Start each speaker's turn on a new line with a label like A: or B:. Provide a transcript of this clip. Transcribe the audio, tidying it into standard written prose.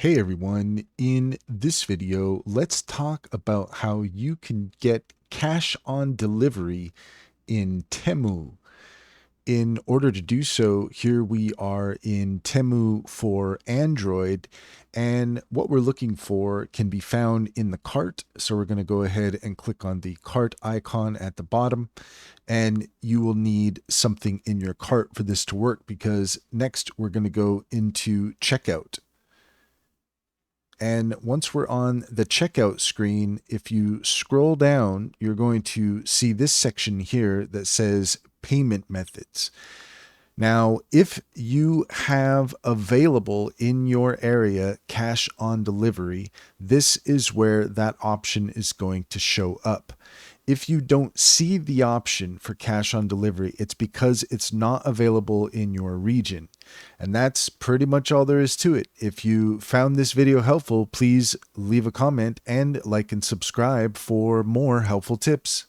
A: Hey everyone, in this video, let's talk about how you can get cash on delivery in Temu. In order to do so, here we are in Temu for Android, and what we're looking for can be found in the cart. So we're going to go ahead and click on the cart icon at the bottom, and you will need something in your cart for this to work because next we're going to go into checkout. And once we're on the checkout screen, if you scroll down, you're going to see this section here that says payment methods. Now, if you have available in your area cash on delivery, this is where that option is going to show up. If you don't see the option for cash on delivery, it's because it's not available in your region. And that's pretty much all there is to it. If you found this video helpful, please leave a comment and like and subscribe for more helpful tips.